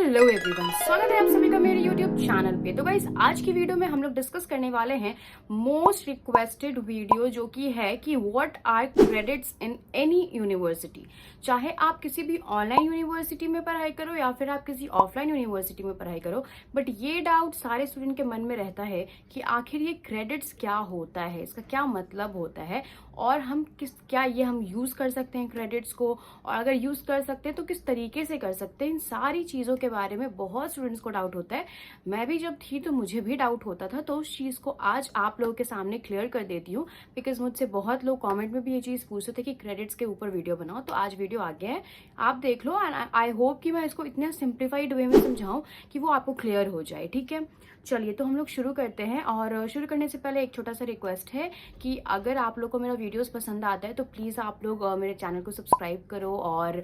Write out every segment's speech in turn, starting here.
Hello everyone, स्वागत है आप सभी का मेरे यूट्यूब चैनल पे। तो गाइस, आज की वीडियो में हम लोग डिस्कस करने वाले हैं मोस्ट रिक्वेस्टेड वीडियो, जो कि है कि what are credits in any university. चाहे आप किसी भी ऑनलाइन यूनिवर्सिटी में पढ़ाई करो या फिर आप किसी ऑफलाइन यूनिवर्सिटी में पढ़ाई करो, बट ये डाउट सारे स्टूडेंट के मन में रहता है कि आखिर ये क्रेडिट्स क्या होता है, इसका क्या मतलब होता है, और हम क्या ये हम यूज कर सकते हैं क्रेडिट्स को, और अगर यूज कर सकते हैं तो किस तरीके से कर सकते हैं। इन सारी चीजों के बारे में बहुत स्टूडेंट्स को डाउट होता है। मैं भी जब थी तो मुझे भी डाउट होता था, तो उस चीज को आज आप लोगों के सामने क्लियर कर देती हूँ, बिकॉज मुझसे बहुत लोग कमेंट में भी ये चीज पूछते थे कि क्रेडिट्स के ऊपर वीडियो बनाओ। तो आज वीडियो आ गया है, आप देख लो। एंड आई होप कि मैं इसको इतने सिंप्लीफाइड वे में समझाऊं कि वो आपको क्लियर हो जाए। ठीक है, चलिए तो हम लोग शुरू करते हैं। और शुरू करने से पहले एक छोटा सा रिक्वेस्ट है कि अगर आप लोग को मेरा वीडियोस पसंद आता है तो प्लीज़ आप लोग मेरे चैनल को सब्सक्राइब करो और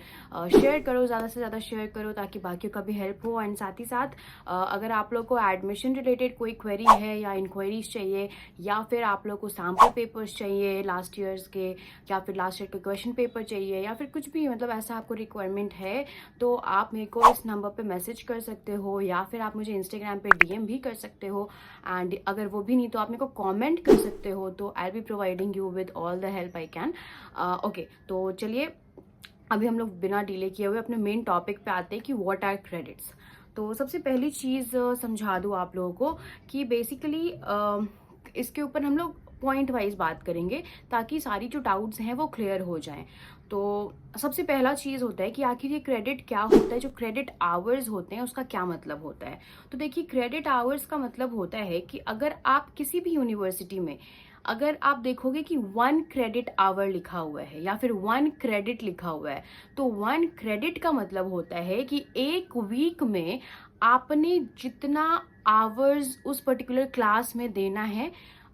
शेयर करो, ज़्यादा से ज़्यादा शेयर करो, ताकि बाकियों का भी हेल्प हो। एंड साथ ही साथ अगर आप लोग को एडमिशन रिलेटेड कोई क्वेरी है या इंक्वायरीज चाहिए, या फिर आप लोग को सैम्पल पेपर्स चाहिए लास्ट ईयर्स के, या फिर लास्ट ईयर के क्वेश्चन पेपर चाहिए, या फिर कुछ भी मतलब ऐसा आपको रिक्वायरमेंट है, तो आप मेरे को इस नंबर पे मैसेज कर सकते हो, या फिर आप मुझे इंस्टाग्राम पे डीएम भी कर सकते हो। एंड अगर वो भी नहीं तो आप मेरे को कमेंट कर सकते हो, तो I be providing you with all the help I can. Okay, तो चलिए अभी हम लोग बिना डिले किए हुए अपने मेन टॉपिक पे आते हैं कि व्हाट आर क्रेडिट्स। तो सबसे पहली चीज़ समझा दूँ आप लोगों को कि बेसिकली इसके ऊपर हम लोग पॉइंट वाइज बात करेंगे, ताकि सारी जो डाउट्स हैं वो क्लियर हो जाएं। तो सबसे पहला चीज़ होता है कि आखिर ये क्रेडिट क्या होता है, जो क्रेडिट आवर्स होते हैं उसका क्या मतलब होता है। तो देखिए, क्रेडिट आवर्स का मतलब होता है कि अगर आप किसी भी यूनिवर्सिटी में अगर आप देखोगे कि 1 क्रेडिट आवर लिखा हुआ है या फिर 1 क्रेडिट लिखा हुआ है, तो 1 क्रेडिट का मतलब होता है कि एक वीक में आपने जितना आवर्स उस पर्टिकुलर क्लास में देना है,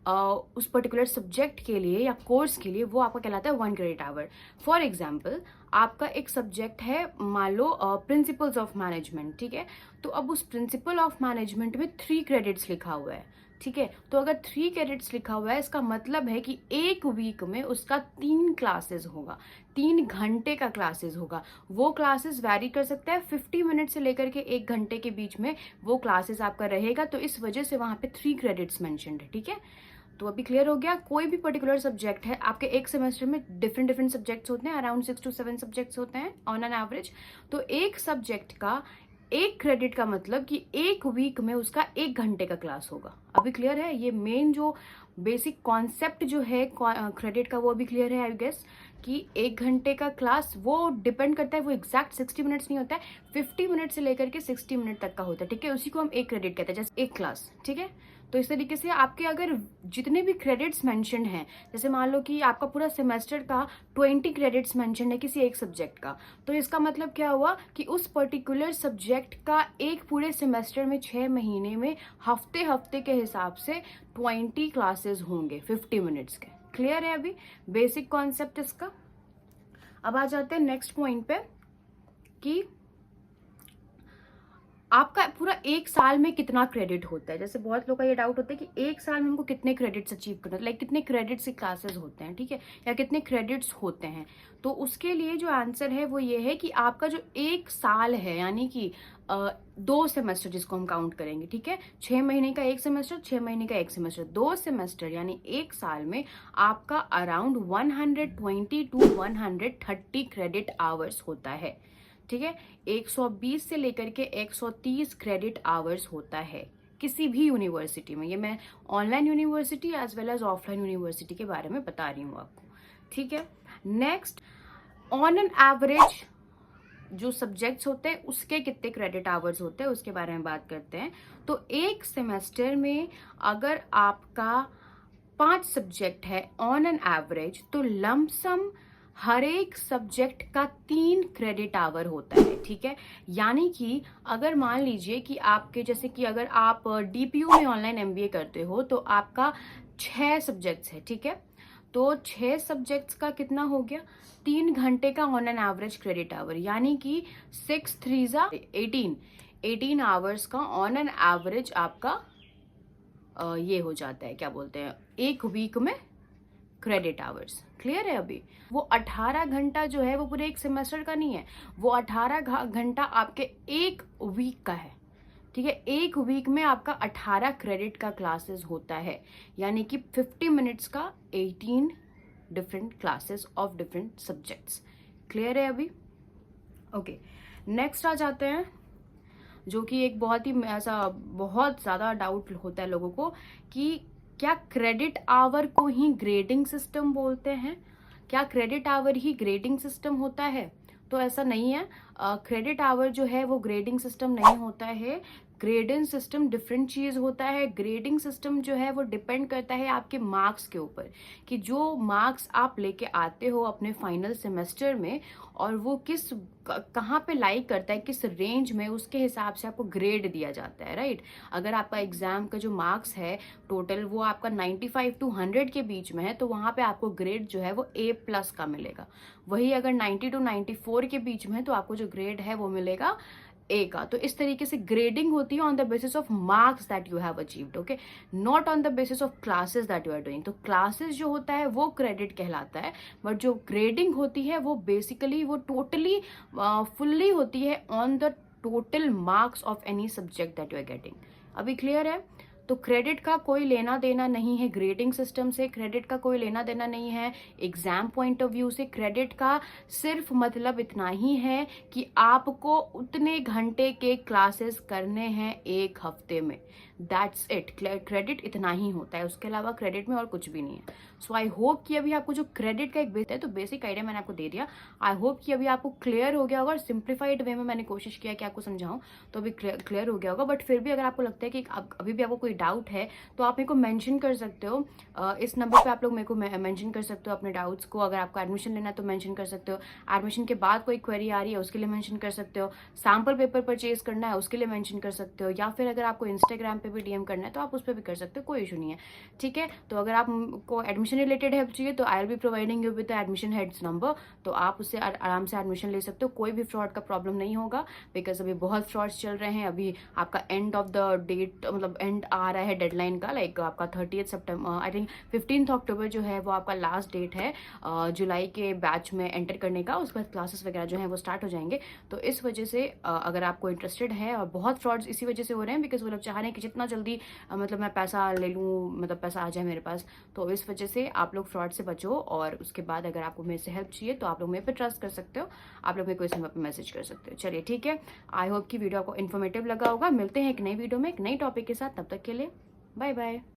उस पर्टिकुलर सब्जेक्ट के लिए या कोर्स के लिए, वो आपका कहलाता है 1 क्रेडिट आवर। फॉर एग्जाम्पल, आपका एक सब्जेक्ट है, मान लो प्रिंसिपल्स ऑफ मैनेजमेंट, ठीक है। तो अब उस प्रिंसिपल ऑफ मैनेजमेंट में 3 क्रेडिट्स लिखा हुआ है, ठीक है। तो अगर 3 क्रेडिट्स लिखा हुआ है, इसका मतलब है कि एक वीक में उसका 3 क्लासेस होगा, 3 घंटे का क्लासेस होगा। वो क्लासेस वैरी कर सकता है, 50 मिनट से लेकर के 1 घंटे के बीच में वो क्लासेस आपका रहेगा। तो इस वजह से वहां पे 3 क्रेडिट्स मेंशन्ड है, ठीक है। तो अभी क्लियर हो गया। कोई भी पर्टिकुलर सब्जेक्ट है, आपके एक सेमेस्टर में डिफरेंट डिफरेंट सब्जेक्ट्स होते हैं, अराउंड 6 to 7 सब्जेक्ट्स होते हैं ऑन एन एवरेज। तो एक सब्जेक्ट का 1 क्रेडिट का मतलब कि एक वीक में उसका 1 घंटे का क्लास होगा। अभी क्लियर है? ये मेन जो बेसिक कॉन्सेप्ट जो है क्रेडिट का, वो अभी क्लियर है आई गेस, कि 1 घंटे का क्लास वो डिपेंड करता है, वो एग्जैक्ट 60 मिनट्स नहीं होता है, 50 मिनट से लेकर के 60 मिनट तक का होता है, ठीक है। उसी को हम 1 क्रेडिट कहते हैं, जैसे एक क्लास, ठीक है। तो इस तरीके से आपके अगर जितने भी क्रेडिट्स मेंशन्ड हैं, जैसे मान लो कि आपका पूरा सेमेस्टर का 20 क्रेडिट्स मेंशन्ड है किसी एक सब्जेक्ट का, तो इसका मतलब क्या हुआ कि उस पर्टिकुलर सब्जेक्ट का एक पूरे सेमेस्टर में 6 महीने में हफ्ते हफ्ते के हिसाब से 20 क्लासेस होंगे 50 मिनट्स के। क्लियर है अभी बेसिक कॉन्सेप्ट इसका? अब आ जाते हैं नेक्स्ट पॉइंट पे कि आपका पूरा एक साल में कितना क्रेडिट होता है। जैसे बहुत लोग का ये डाउट होता है कि एक साल में हमको कितने क्रेडिट्स अचीव करना है, लाइक कितने क्रेडिट्स की क्लासेस होते हैं, ठीक है, या कितने क्रेडिट्स होते हैं। तो उसके लिए जो आंसर है वो ये है कि आपका जो एक साल है, यानी कि 2 सेमेस्टर जिसको हम काउंट करेंगे, ठीक है, 6 महीने का एक सेमेस्टर, 6 महीने का एक सेमेस्टर, 2 सेमेस्टर, यानी एक साल में आपका अराउंड 120 to 130 क्रेडिट आवर्स होता है, ठीक है। 120 से लेकर के 130 क्रेडिट आवर्स होता है किसी भी यूनिवर्सिटी में। ये मैं online university as well as offline university के बारे में बता रही हूँ आपको, ठीक है। नेक्स्ट, ऑन एन एवरेज जो सब्जेक्ट्स होते हैं उसके कितने क्रेडिट आवर्स होते हैं उसके बारे में बात करते हैं। तो एक सेमेस्टर में अगर आपका 5 सब्जेक्ट है ऑन एन एवरेज, तो लमसम हर एक सब्जेक्ट का 3 क्रेडिट आवर होता है, ठीक है। यानी कि अगर मान लीजिए कि आपके, जैसे कि अगर आप डीपीयू में ऑनलाइन एमबीए करते हो, तो आपका 6 सब्जेक्ट्स है, ठीक है। तो 6 सब्जेक्ट्स का कितना हो गया, 3 घंटे का on an average credit hour, यानी कि 6 3 जा 18 आवर्स का ऑन एन एवरेज आपका ये हो जाता है, क्या बोलते हैं, एक वीक में क्रेडिट आवर्स। क्लियर है? अभी वो 18 घंटा जो है वो पूरे एक सेमेस्टर का नहीं है, वो 18 घंटा आपके एक वीक का है। ठीक है, एक वीक में आपका 18 क्रेडिट का क्लासेस होता है, यानी कि 50 मिनट्स का 18 different classes of different subjects. Clear है अभी? ओके, नेक्स्ट आ जाते हैं, जो कि एक बहुत ही ऐसा बहुत ज्यादा डाउट होता है लोगों को कि क्या क्रेडिट आवर को ही ग्रेडिंग सिस्टम बोलते हैं? क्या क्रेडिट आवर ही ग्रेडिंग सिस्टम होता है? तो ऐसा नहीं है। क्रेडिट आवर जो है वो ग्रेडिंग सिस्टम नहीं होता है। ग्रेडिंग सिस्टम डिफरेंट चीज होता है। ग्रेडिंग सिस्टम जो है वो डिपेंड करता है आपके मार्क्स के ऊपर, कि जो मार्क्स आप लेके आते हो अपने फाइनल सेमेस्टर में, और वो कहाँ पे लाइक करता है, किस रेंज में, उसके हिसाब से आपको ग्रेड दिया जाता है, राइट? अगर आपका एग्जाम का जो मार्क्स है टोटल वो आपका 95 to 100 के बीच में है, तो वहां पे आपको ग्रेड जो है वो A+ का मिलेगा। वही अगर 90 to 94 के बीच में है तो आपको जो ग्रेड है वो मिलेगा A का। तो इस तरीके से ग्रेडिंग होती है on the basis of marks that you have achieved, okay, not on the basis of classes that you are doing. तो क्लासेस जो होता है वो क्रेडिट कहलाता है, बट जो ग्रेडिंग होती है वो बेसिकली वो टोटली फुल्ली होती है on the total marks of any subject that you are getting. अभी क्लियर है? तो क्रेडिट का कोई लेना देना नहीं है ग्रेडिंग सिस्टम से, क्रेडिट का कोई लेना देना नहीं है एग्जाम पॉइंट ऑफ व्यू से। क्रेडिट का सिर्फ मतलब इतना ही है कि आपको उतने घंटे के क्लासेस करने हैं एक हफ्ते में, दैट्स इट। क्रेडिट इतना ही होता है, उसके अलावा क्रेडिट में और कुछ भी नहीं है। सो आई होप कि अभी आपको जो क्रेडिट का एक बेस है, तो बेसिक आइडिया मैंने आपको दे दिया। आई होप कि अभी आपको क्लियर हो गया होगा, और सिंप्लीफाइड वे में मैंने कोशिश किया कि आपको समझाऊं, तो अभी क्लियर हो गया होगा। बट फिर भी अगर आपको लगता है कि अभी भी आपको कोई डाउट है तो आप मेरे को मेंशन कर सकते हो। इस नंबर पे आप लोग मेरे को मेंशन कर सकते हो अपने डाउट्स को। अगर आपको एडमिशन लेना है तो मेंशन कर सकते हो, एडमिशन के बाद कोई क्वेरी आ रही है उसके लिए मेंशन कर सकते हो, सैम्पल पेपर परचेज करना है उसके लिए मेंशन कर सकते हो, या फिर अगर आपको इंस्टाग्राम पे भी डीएम करना है तो आप उस पर भी कर सकते हो, कोई इशू नहीं है। ठीक है, तो अगर आपको एडमिशन रिलेटेड हेल्प चाहिए तो I will be providing you with the admission heads number, तो आप उससे आराम से एडमिशन ले सकते हो। कोई भी फ्रॉड का प्रॉब्लम नहीं होगा, बिकॉज अभी बहुत फ्रॉड्स चल रहे हैं। अभी आपका एंड ऑफ द डेट, मतलब एंड आ रहा है डेडलाइन का, लाइक आपका 30 सितंबर, आई थिंक 15 अक्टूबर जो है वो आपका लास्ट डेट है जुलाई के बैच में एंटर करने का। उसके बाद क्लासेस वगैरह जो है वो स्टार्ट हो जाएंगे। तो इस वजह से अगर आपको इंटरेस्टेड है, और बहुत फ्रॉड्स इसी वजह से हो रहे हैं बिकॉज वो लोग चाह रहे हैं कि जितना जल्दी मतलब मैं पैसा ले लूँ, मतलब पैसा आ जाए मेरे पास। तो इस वजह से आप लोग फ्रॉड से बचो, और उसके बाद अगर आपको मेरे से हेल्प चाहिए तो आप लोग मेरे पे ट्रस्ट कर सकते हो, आप लोग मेरे को इस नंबर पे मैसेज कर सकते हो। चलिए ठीक है, आई होप कि वीडियो आपको इन्फॉर्मेटिव लगा होगा। मिलते हैं एक नई वीडियो में एक नई टॉपिक के साथ, तब तक के लिए बाय बाय।